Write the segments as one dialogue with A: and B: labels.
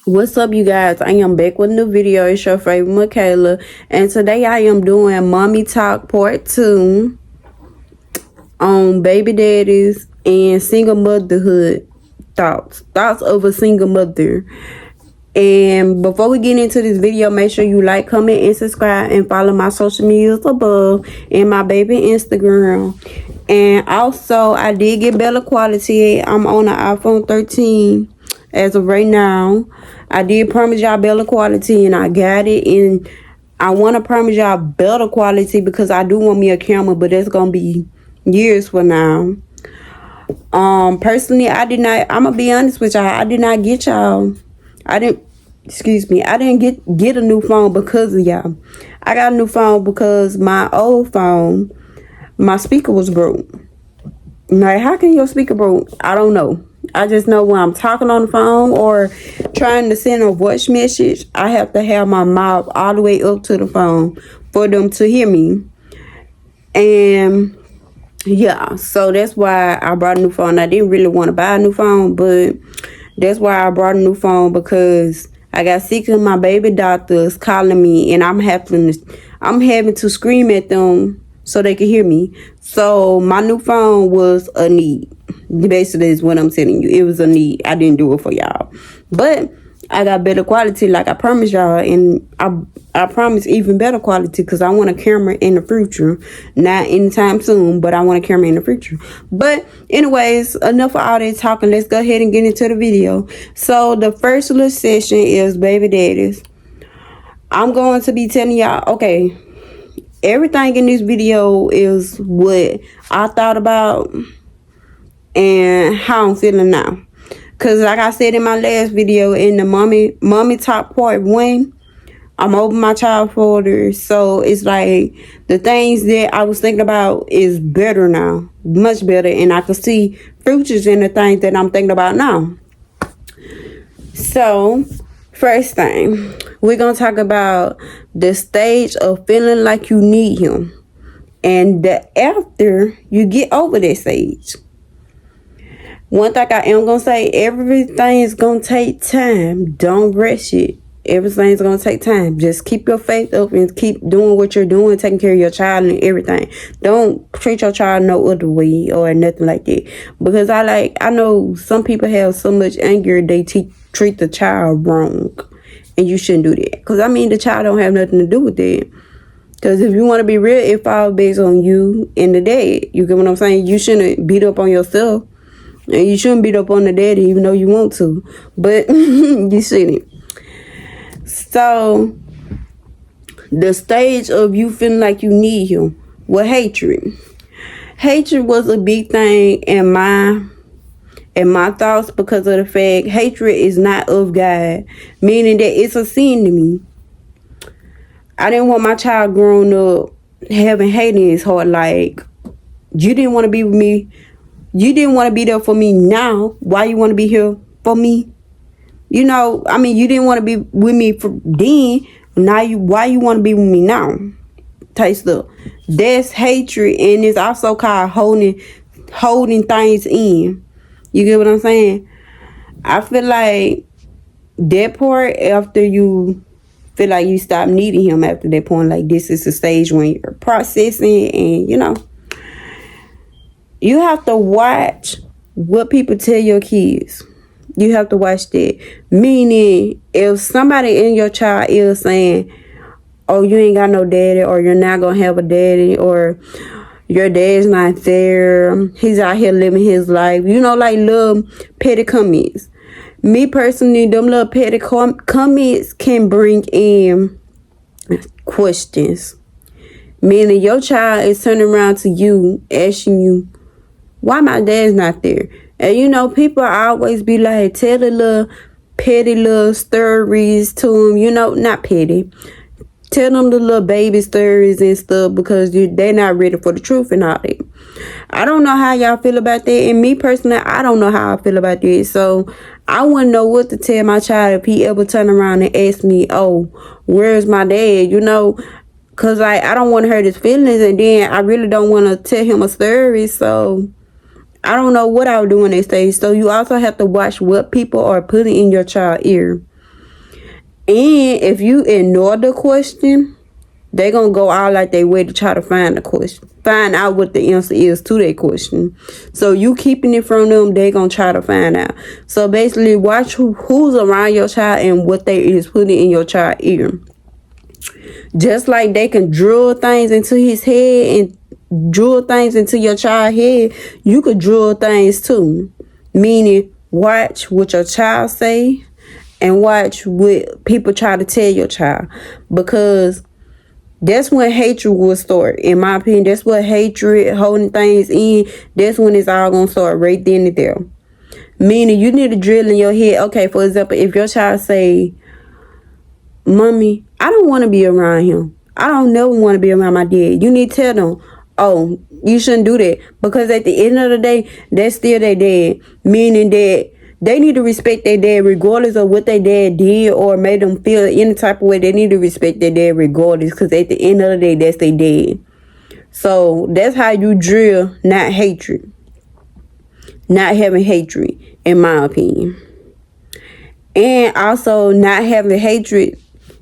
A: What's up, you guys? I am back with a new video. It's your favorite Michaela, and today I am doing Mommy Talk Part 2 on baby daddies and single motherhood thoughts of a single mother. And before we get into this video, make sure you like, comment, and subscribe, and follow my social medias above and my baby Instagram. And also, I did get better quality. I'm on an iPhone 13 as of right now. I did promise y'all better quality, and I got it. And I want to promise y'all better quality because I do want me a camera, but that's gonna be years from now. Personally, I did not. I'm gonna be honest with y'all. I did not get y'all. I didn't get a new phone because of y'all. I got a new phone because my old phone, my speaker was broke. Like, how can your speaker broke? I don't know. I just know when I'm talking on the phone or trying to send a voice message, I have to have my mouth all the way up to the phone for them to hear me. And yeah, so that's why I brought a new phone. I didn't really want to buy a new phone, but that's why I brought a new phone, because I got 6 of my baby doctors calling me, and I'm having to scream at them so they can hear me. So my new phone was a need. Basically, is what I'm telling you. It was a need. I didn't do it for y'all, but I got better quality, like I promised y'all, and I promise even better quality because I want a camera in the future. Not anytime soon, but I want a camera in the future. But anyways, enough of all that talking. Let's go ahead and get into the video. So the first little session is baby daddies. I'm going to be telling y'all, okay, everything in this video is what I thought about and how I'm feeling now. Because like I said in my last video, in the mommy talk part 1, I'm over my child folder. So it's like the things that I was thinking about is better now. Much better. And I can see futures in the things that I'm thinking about now. So first thing, we're going to talk about the stage of feeling like you need him. And after you get over that stage. One thing I am going to say, everything is going to take time. Don't rush it. Everything's going to take time. Just keep your faith up and keep doing what you're doing, taking care of your child and everything. Don't treat your child no other way or nothing like that. Because I know some people have so much anger, they treat the child wrong. And you shouldn't do that. Because, the child don't have nothing to do with that. Because if you want to be real, it falls based on you and the dad. You get what I'm saying? You shouldn't beat up on yourself. And you shouldn't beat up on the daddy even though you want to. But you shouldn't. So, the stage of you feeling like you need him. Well, hatred. Hatred was a big thing in my thoughts because of the fact hatred is not of God. Meaning that it's a sin to me. I didn't want my child growing up having hate in his heart. Like, you didn't want to be with me. You didn't want to be there for me now. Why you want to be here for me? You didn't want to be with me for then. Why you want to be with me now? Type stuff. That's hatred, and it's also called holding things in. You get what I'm saying? I feel like that part, after you feel like you stop needing him after that point, like this is the stage when you're processing and you have to watch what people tell your kids. You have to watch that. Meaning, if somebody in your child is saying, oh, you ain't got no daddy, or you're not going to have a daddy, or your dad's not there, he's out here living his life. Like little petty comments. Me personally, them little petty comments can bring in questions. Meaning, your child is turning around to you, asking you, why my dad's not there? And people always be like, tell the little petty little stories to them, not petty. Tell them the little baby stories and stuff because they're not ready for the truth and all that. I don't know how y'all feel about that. And me personally, I don't know how I feel about that. So I wouldn't know what to tell my child if he ever turn around and ask me, oh, where's my dad? Because I don't want to hurt his feelings. And then I really don't want to tell him a story. So I don't know what I would do in that stage. So you also have to watch what people are putting in your child's ear. And if you ignore the question, they gonna go all like they way to try to find out what the answer is to that question. So you keeping it from them, they gonna try to find out. So basically, watch who's around your child and what they is putting in your child ear. Just like they can drill things into his head and drill things into your child head, you could drill things too. Meaning, watch what your child say and watch what people try to tell your child, because that's when hatred will start. In my opinion, that's what hatred, holding things in, that's when it's all gonna start right then and there. Meaning, you need to drill in your head. Okay, for example, if your child say, "Mommy, I don't want to be around him. I don't never want to be around my dad." You need to tell them, "Oh, you shouldn't do that," because at the end of the day, that's still their dad. Meaning that they need to respect their dad regardless of what their dad did or made them feel any type of way. They need to respect their dad regardless, because at the end of the day, that's their dad. So that's how you drill, not hatred. Not having hatred, in my opinion. And also not having hatred,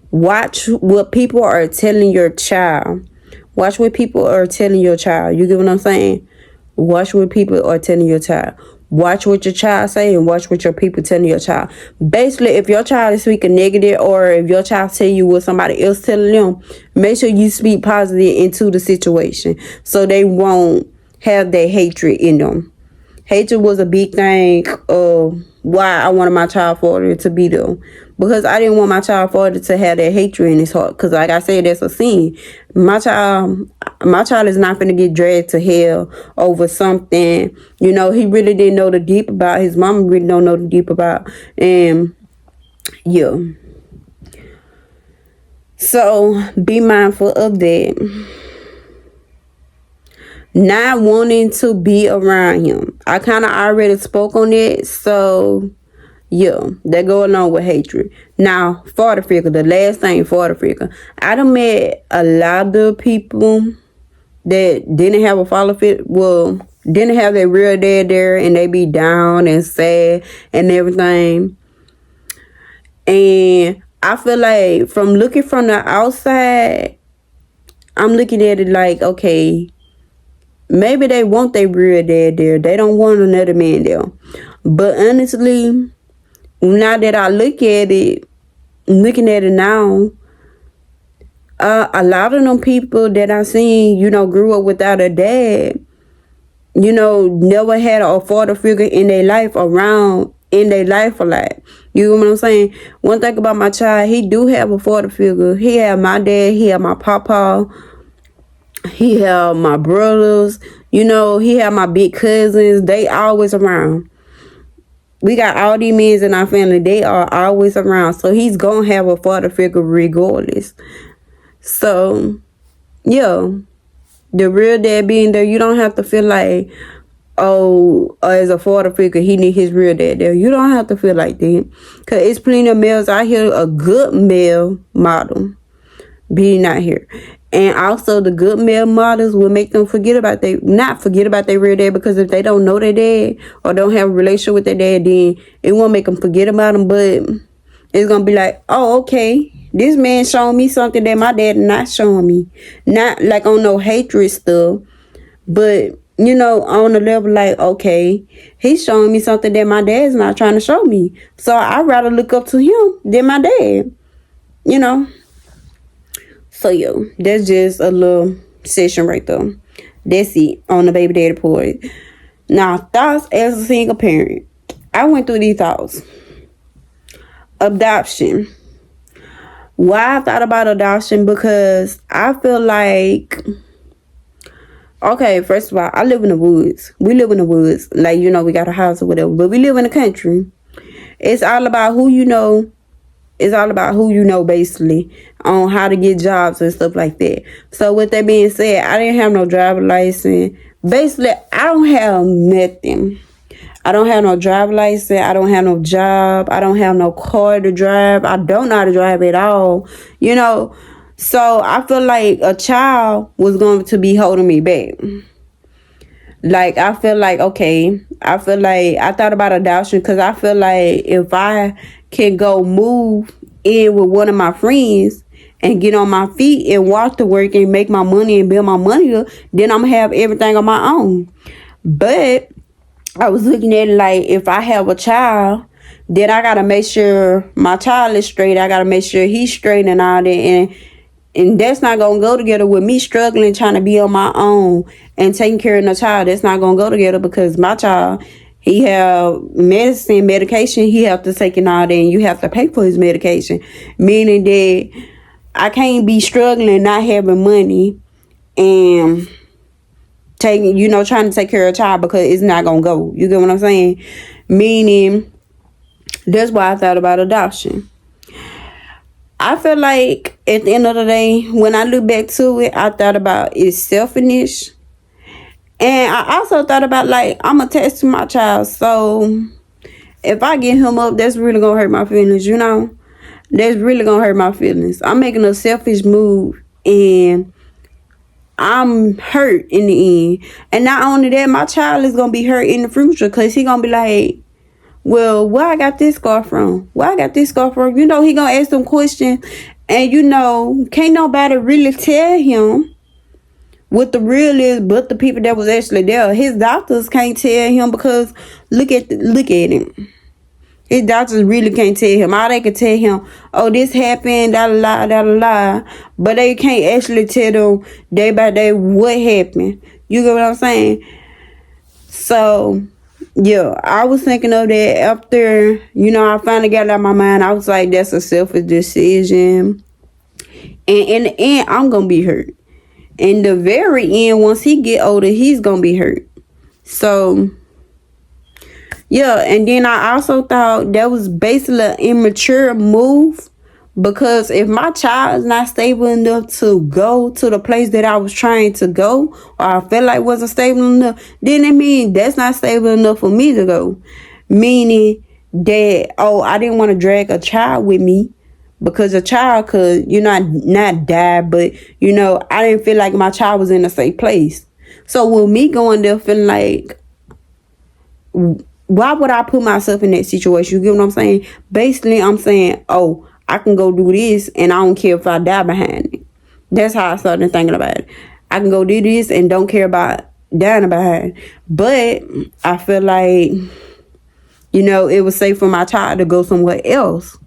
A: watch what people are telling your child. Watch what people are telling your child. You get what I'm saying? Watch what people are telling your child. Watch what your child say and watch what your people telling your child. Basically, if your child is speaking negative or if your child tell you what somebody else telling them, make sure you speak positive into the situation so they won't have that hatred in them. Hatred was a big thing of why I wanted my child father to be there. Because I didn't want my child father to have that hatred in his heart. Because like I said, that's a sin. My child is not going to get dragged to hell over something. You know, he really didn't know the deep about. His mama really don't know the deep about. And yeah. So be mindful of that. Not wanting to be around him. I kind of already spoke on it. So yeah, that go along with hatred. Now, father figure, the last thing, father figure. I done met a lot of people that didn't have a father figure, well, didn't have their real dad there, and they be down and sad and everything. And I feel like from looking from the outside, I'm looking at it like, okay, maybe they want their real dad there. They don't want another man there. But honestly, now that I looking at it now, a lot of them people that I seen, grew up without a dad, never had a father figure in their life a lot. You know what I'm saying? One thing about my child, he do have a father figure. He have my dad, he have my papa, he have my brothers, he have my big cousins. They always around. We got all these men in our family. They are always around. So he's going to have a father figure regardless. So, yeah. The real dad being there, you don't have to feel like, as a father figure, he need his real dad there. You don't have to feel like that. Because it's plenty of males out here, a good male model being out here. And also the good male models will make them not forget about their real dad, because if they don't know their dad or don't have a relationship with their dad, then it won't make them forget about them. But it's going to be like, oh, okay, this man showing me something that my dad not showing me. Not like on no hatred stuff, but on the level like, okay, he's showing me something that my dad's not trying to show me. So I'd rather look up to him than my dad, So, yo, that's just a little session right there. That's it on the baby daddy part. Now, thoughts as a single parent. I went through these thoughts. Adoption. Why I thought about adoption? Because I feel like, okay, first of all, I live in the woods. We live in the woods. Like, we got a house or whatever. But we live in the country. It's all about who you know. It's all about who you know, basically, on how to get jobs and stuff like that. So with that being said, I didn't have no driver license. Basically, I don't have nothing. I don't have no driver license. I don't have no job. I don't have no car to drive. I don't know how to drive at all. So I feel like a child was going to be holding me back. Like, I feel like, okay, I thought about adoption because I feel like if I can go move in with one of my friends and get on my feet and walk to work and make my money and build my money up, then I'm gonna have everything on my own. But I was looking at it like, if I have a child, then I gotta make sure my child is straight. I gotta make sure he's straight and all that. And that's not gonna go together with me struggling trying to be on my own and taking care of the child. That's not gonna go together, because my child, he have medication he have to take and all that, and you have to pay for his medication. Meaning that I can't be struggling, not having money, and trying to take care of a child, because it's not gonna go. You get what I'm saying? Meaning, that's why I thought about adoption. I feel like at the end of the day, when I look back to it, I thought about it's selfish. And I also thought about, like, I'm attached to my child. So if I get him up, that's really going to hurt my feelings, That's really going to hurt my feelings. I'm making a selfish move, and I'm hurt in the end. And not only that, my child is going to be hurt in the future, because he going to be like, well, where I got this scar from? Where I got this scar from? He going to ask them questions. And, can't nobody really tell him what the real is but the people that was actually there. His doctors can't tell him, because look at him. His doctors really can't tell him. All they can tell him, oh, this happened, da-la-la. But they can't actually tell them day by day what happened. You get what I'm saying? So, yeah, I was thinking of that after, I finally got it out of my mind. I was like, that's a selfish decision. And in the end, I'm going to be hurt. In the very end, once he get older, he's going to be hurt. So, yeah, and then I also thought that was basically an immature move, because if my child is not stable enough to go to the place that I was trying to go, or I felt like wasn't stable enough, then it means that's not stable enough for me to go. Meaning that, I didn't want to drag a child with me, because a child could, not die, but, I didn't feel like my child was in a safe place. So with me going there feeling like, why would I put myself in that situation? You get what I'm saying? Basically, I'm saying, I can go do this, and I don't care if I die behind it. That's how I started thinking about it. I can go do this and don't care about dying behind. But I feel like, it was safe for my child to go somewhere else.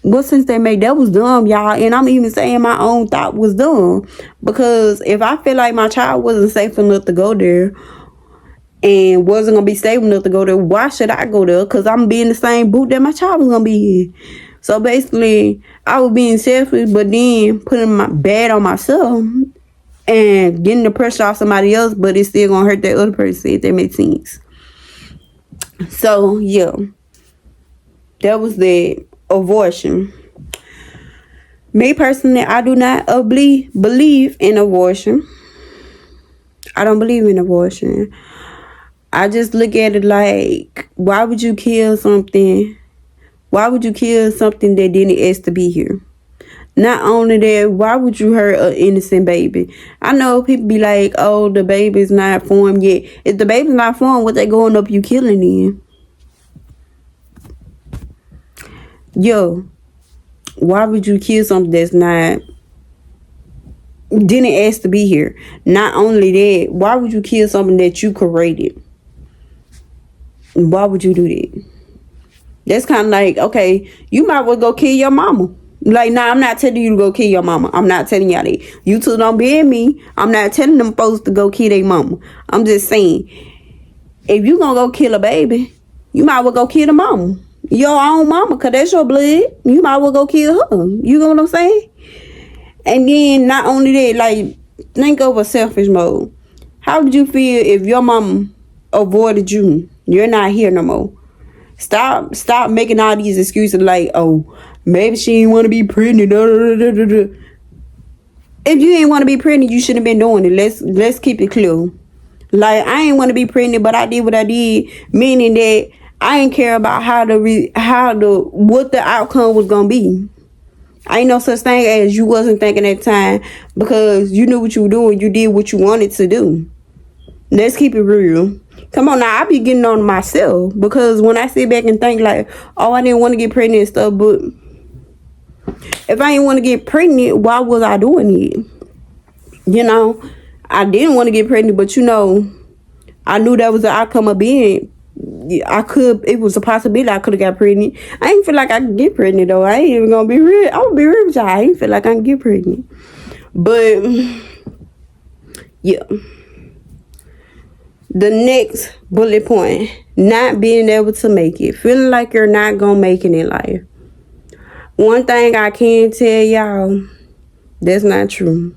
A: What sense they made? That was dumb, y'all. And I'm even saying my own thought was dumb. Because if I feel like my child wasn't safe enough to go there, and wasn't going to be stable enough to go there, why should I go there? Because I'm being the same boot that my child was going to be in. So basically, I was being selfish, but then putting my bad on myself and getting the pressure off somebody else, but it's still going to hurt that other person, if that makes sense. So, yeah. That was the abortion. Me personally, I do not believe in abortion. I don't believe in abortion. I just look at it like, why would you kill something? Why would you kill something that didn't ask to be here? Not only that, why would you hurt an innocent baby? I know people be like, oh, the baby's not formed yet. If the baby's not formed, what they going up you killing in? Yo, why would you kill something that's didn't ask to be here? Not only that, why would you kill something that you created? Why would you do that? That's kind of like, okay, you might well go kill your mama. Like, nah, I'm not telling you to go kill your mama. I'm not telling y'all that. You two don't be in me. I'm not telling them folks to go kill their mama. I'm just saying, if you gonna go kill a baby, you might well go kill the mama. Your own mama, because that's your blood. You might well go kill her. You know what I'm saying? And then, not only that, like, think of a selfish mode. How would you feel if your mama avoided you? You're not here no more. Stop making all these excuses like, oh, maybe she didn't want to be pregnant. If you ain't want to be pregnant, you shouldn't have been doing it. Let's keep it clear. Like, I ain't want to be pregnant, but I did what I did, meaning that I ain't care about what the outcome was gonna be. Ain't no such thing as you wasn't thinking at the time, because you knew what you were doing. You did what you wanted to do. Let's keep it real. Come on now, I be getting on myself because when I sit back and think like, oh, I didn't want to get pregnant and stuff, but if I didn't want to get pregnant, why was I doing it? You know, I didn't want to get pregnant, but you know, I knew that was the outcome of being. It was a possibility I could have got pregnant. I ain't feel like I could get pregnant though. I ain't even gonna be real. I'm gonna be real with y'all. I ain't feel like I can get pregnant. But yeah. The next bullet point, not being able to make it. Feeling like you're not gonna make it in life. One thing I can tell y'all, that's not true.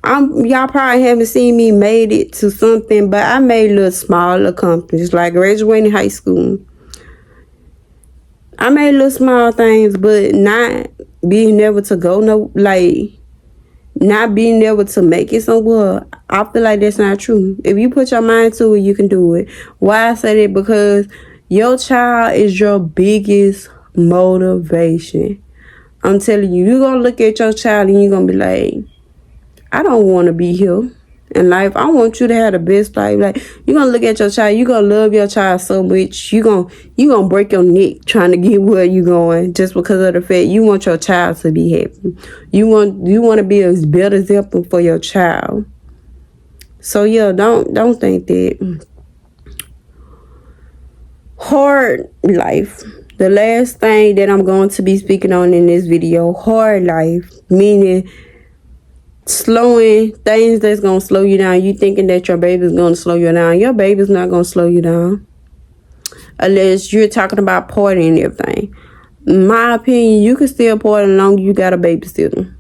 A: Y'all probably haven't seen me made it to something, but I made little smaller accomplishments, like graduating high school. I made little small things, but not being able to go not being able to make it somewhere. I feel like that's not true. If you put your mind to it, you can do it. Why I say that? Because your child is your biggest motivation. I'm telling you, you're going to look at your child and you're going to be like, I don't want to be here in life. I want you to have the best life. Like, you're going to look at your child. You're going to love your child so much. You're gonna break your neck trying to get where you're going just because of the fact you want your child to be happy. You want to be a better example for your child. So, yeah, don't think that. Hard life. The last thing that I'm going to be speaking on in this video, hard life, meaning slowing things that's going to slow you down. You thinking that your baby's going to slow you down. Your baby's not going to slow you down. Unless you're talking about partying and everything. In my opinion, you can still party as long as you got a babysitter.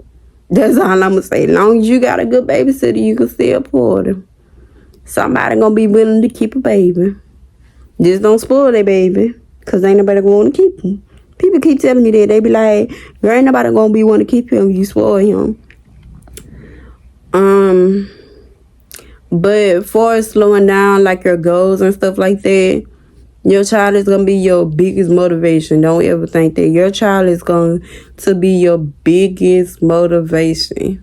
A: That's all I'm going to say. As long as you got a good babysitter, you can still party. Somebody going to be willing to keep a baby. Just don't spoil that baby. Because ain't nobody going to keep him. People keep telling me that. They be like, girl, ain't nobody going to be want to keep him. You spoil him. But for slowing down like your goals and stuff like that, your child is gonna be your biggest motivation. Don't ever think that. Your child is going to be your biggest motivation.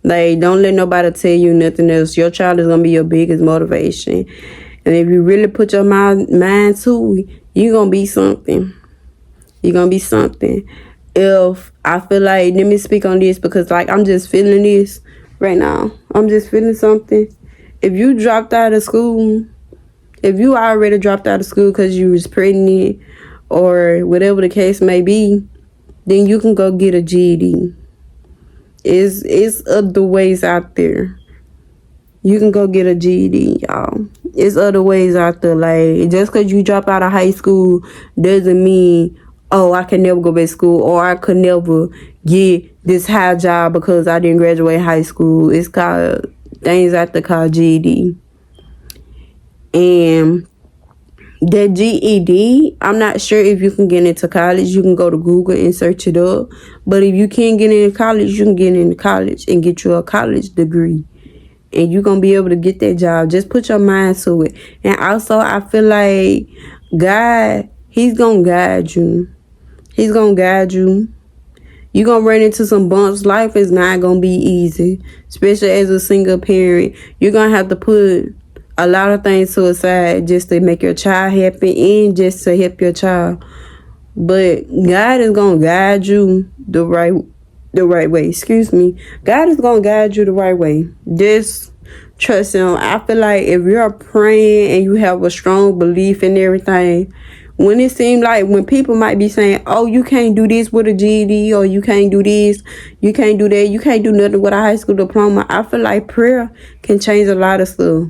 A: Like, don't let nobody tell you nothing else. Your child is gonna be your biggest motivation. And if you really put your mind to it, you're gonna be something. You're gonna be something. If I feel like, let me speak on this because like I'm just feeling this right now. I'm just feeling something. If you dropped out of school, if you already dropped out of school because you was pregnant or whatever the case may be, then you can go get a GED. It's other ways out there. You can go get a GED, y'all. It's other ways out there. Like, just because you drop out of high school doesn't mean, oh, I can never go back to school or I could never get this high job because I didn't graduate high school. It's called things out there called GED. And the GED, I'm not sure if you can get into college. You can go to Google and search it up. But if you can't get into college, you can get into college and get you a college degree. And you're going to be able to get that job. Just put your mind to it. And also, I feel like God, He's going to guide you. He's going to guide you. You're going to run into some bumps. Life is not going to be easy. Especially as a single parent. You're going to have to put a lot of things to the side just to make your child happy and just to help your child. But God is going to guide you the right way. Excuse me. God is going to guide you the right way. Just trust Him. I feel like if you're praying and you have a strong belief in everything, when it seems like when people might be saying, oh, you can't do this with a GED or you can't do this, you can't do that, you can't do nothing with a high school diploma, I feel like prayer can change a lot of stuff.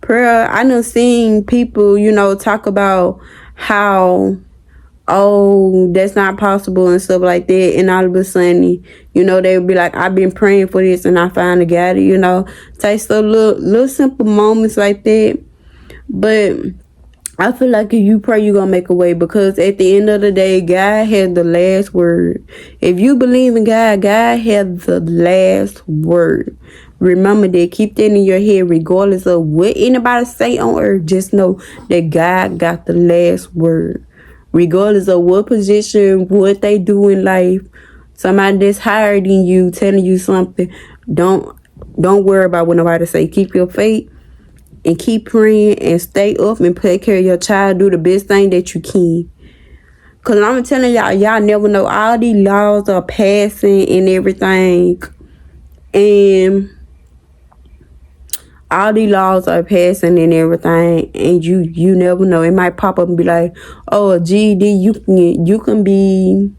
A: Prayer, I done seen people, talk about how, oh, that's not possible and stuff like that. And all of a sudden, they would be like, I've been praying for this and I finally got it, Takes a little simple moments like that. But I feel like if you pray, you're going to make a way because at the end of the day, God has the last word. If you believe in God, God has the last word. Remember that. Keep that in your head regardless of what anybody say on earth. Just know that God got the last word. Regardless of what position, what they do in life, somebody that's higher than you telling you something, don't worry about what nobody say. Keep your faith and keep praying and stay up and take care of your child. Do the best thing that you can. Cause I'm telling y'all never know. All these laws are passing and everything. And all these laws are passing and everything. And you never know. It might pop up and be like, oh, GD, you can be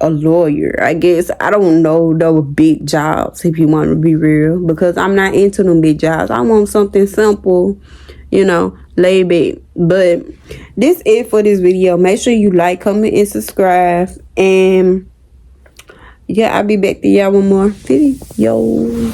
A: a lawyer. I guess. I don't know those big jobs, if you want to be real. Because I'm not into them big jobs. I want something simple, laid back. But this is it for this video. Make sure you like, comment, and subscribe. And yeah, I'll be back to y'all one more video.